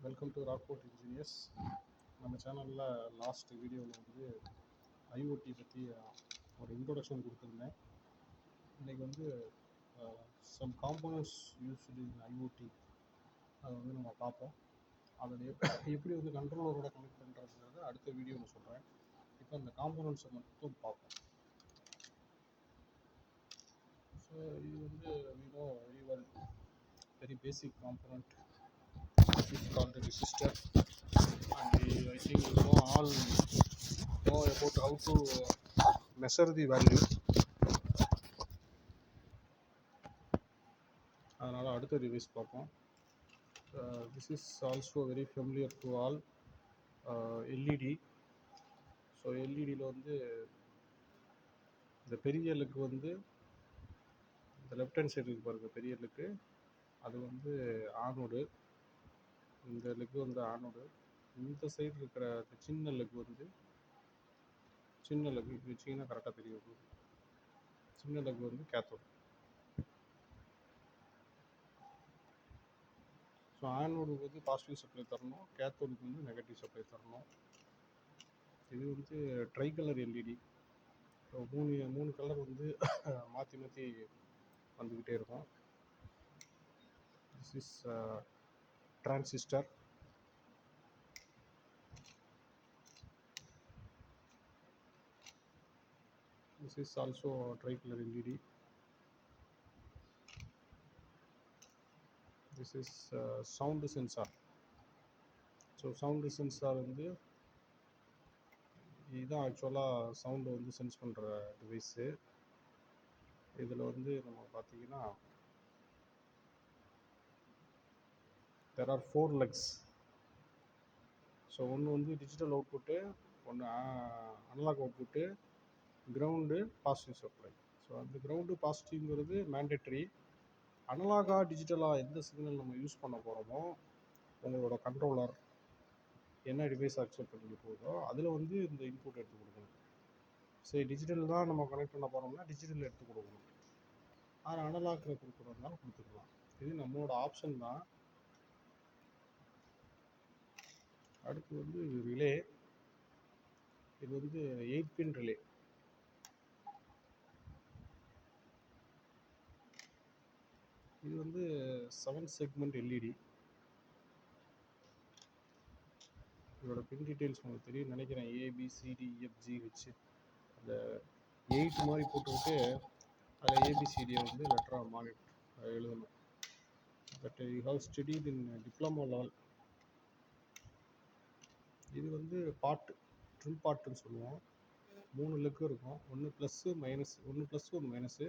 Welcome to Rockfort engineers. நம்ம சேனலில் last வீடியோவில் வந்து ஐஓடி பற்றி ஒரு இன்ட்ரொடக்ஷன் கொடுத்துருந்தேன். இன்றைக்கி வந்து some components used in IoT அதை வந்து நம்ம பார்ப்போம். அதில் எப்படி வந்து கண்ட்ரோலரோட கனெக்ட் பண்ணுறதுங்கிறத அடுத்த வீடியோவில் சொல்கிறேன். இப்போ அந்த காம்போனன்ட்ஸை மட்டும் பார்ப்போம். ஸோ இது வந்து very basic component is called the resistor, and I think you all know about how to measure the value. அதனால் அடுத்த ரிவைஸ் பார்ப்போம். This is also very familiar to all. LED. So எல்இடியில் வந்து இந்த பெரிய எல்லுக்கு வந்து இந்த லெஃப்ட் ஹேண்ட் சைடு இருக்கு பாருங்க, பெரிய எல்லுக்கு அது வந்து ஆனோடு, இந்த லெக்கு வந்து ஆனோடு, இந்த சைடு இருக்கிற சின்ன லெக்கு வந்து சின்ன லெக் இப்படி வச்சிங்கன்னா கரெக்டாக தெரியும். சின்ன லெக் வந்து கேத்தோடு. ஸோ ஆனோடுக்கு வந்து பாசிட்டிவ் சப்ளை தரணும், கேத்தோடுக்கு வந்து நெகட்டிவ் சப்ளை தரணும். இது வந்து ட்ரை கலர் எல்இடி. ஸோ மூணு கலர் வந்து மாற்றி மாற்றி வந்துக்கிட்டே இருக்கும். This is transistor. This is also tricolor LED. This is sound sensor. So sound sensor வந்து இதுதான் ஆக்சுவலாக சவுண்டு வந்து சென்ஸ் பண்ணுற டிவைஸு. இதில் வந்து நம்ம பார்த்தீங்கன்னா there are 4 legs. ஸோ ஒன்று வந்து டிஜிட்டல் அவுட்புட்டு, ஒன்று analogue output, ground, positive supply. So அந்த கிரவுண்டு பாசிட்டிவ்ங்கிறது மேண்டேட்ரி. அனலாகா டிஜிட்டலாக எந்த சிக்னல் நம்ம யூஸ் பண்ண போகிறோமோ, உங்களோட கண்ட்ரோலர் என்ன டிவைஸ் அக்செப்ட் பண்ணி போகுதோ அதில் வந்து இந்த இன்புட் எடுத்து கொடுக்கணும். சரி, டிஜிட்டல் தான் நம்ம கனெக்ட் பண்ண போகிறோம்னா டிஜிட்டல் எடுத்து கொடுக்கணும். ஆனால் அனலாக்கில் கொடுக்குறதுனால கொடுத்துக்கலாம். இது நம்மளோட ஆப்ஷன் தான். அடுத்து வந்து ரிலே. இது வந்து 8 பின் ரிலே. இது வந்து 7 செக்மெண்ட் எல்இடி. இதோட பின் டீட்டெயில்ஸ் உங்களுக்கு தெரியும் நினைக்கிறேன். ABCDEFG வச்சு அந்த 8 மாதிரி போட்டுக்கிட்டு அதில் ABCDயை வந்து லெட்டராக மானிட்டர் எழுதணும். But you have studied in diploma level. இது வந்து பார்ட், ட்ரிம் பார்ட்டுன்னு சொல்லுவோம். 3 லெக்கு இருக்கும். ஒன்று ப்ளஸ்ஸு மைனஸ், ஒன்று ப்ளஸ் ஒன்று மைனஸு,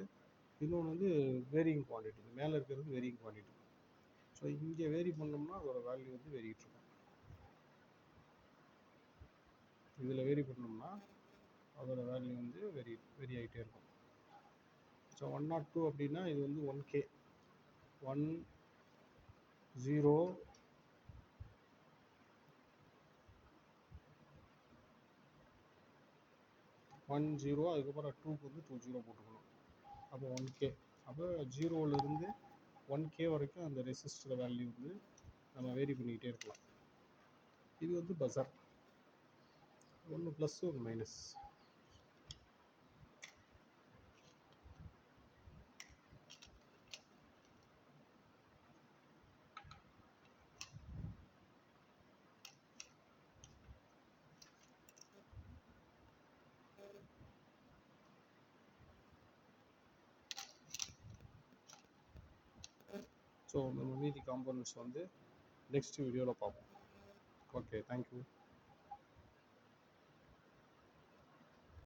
இன்னொன்று வந்து வேரியிங் குவான்டிட்டி. மேலே இருக்கிறது வேரியிங் குவான்டிட்டி. ஸோ இங்கே வேரி பண்ணோம்னா அதோட வேல்யூ வந்து வேரிக்கிட்டு இருக்கும். இதில் வேரி பண்ணோம்னா அதோட வேல்யூ வந்து வெரி ஆகிட்டே இருக்கும். ஸோ 102 அப்படின்னா இது வந்து 1K, 1 0 1 0, அதுக்கப்புறம் 2க்கு வந்து 2 0 போட்டுக்கணும். அப்போ 1K. அப்போ 0லேருந்து 1K வரைக்கும் அந்த ரெசிஸ்டர் வேல்யூ வந்து நம்ம வேரி பண்ணிக்கிட்டே இருக்கலாம். இது வந்து பஸர். ஒன்று ப்ளஸ் ஒன்று மைனஸ். ஸோ நம்ம மீதி காம்போனன்ட்ஸ் வந்து நெக்ஸ்ட் வீடியோவில் பார்ப்போம். Okay, thank you.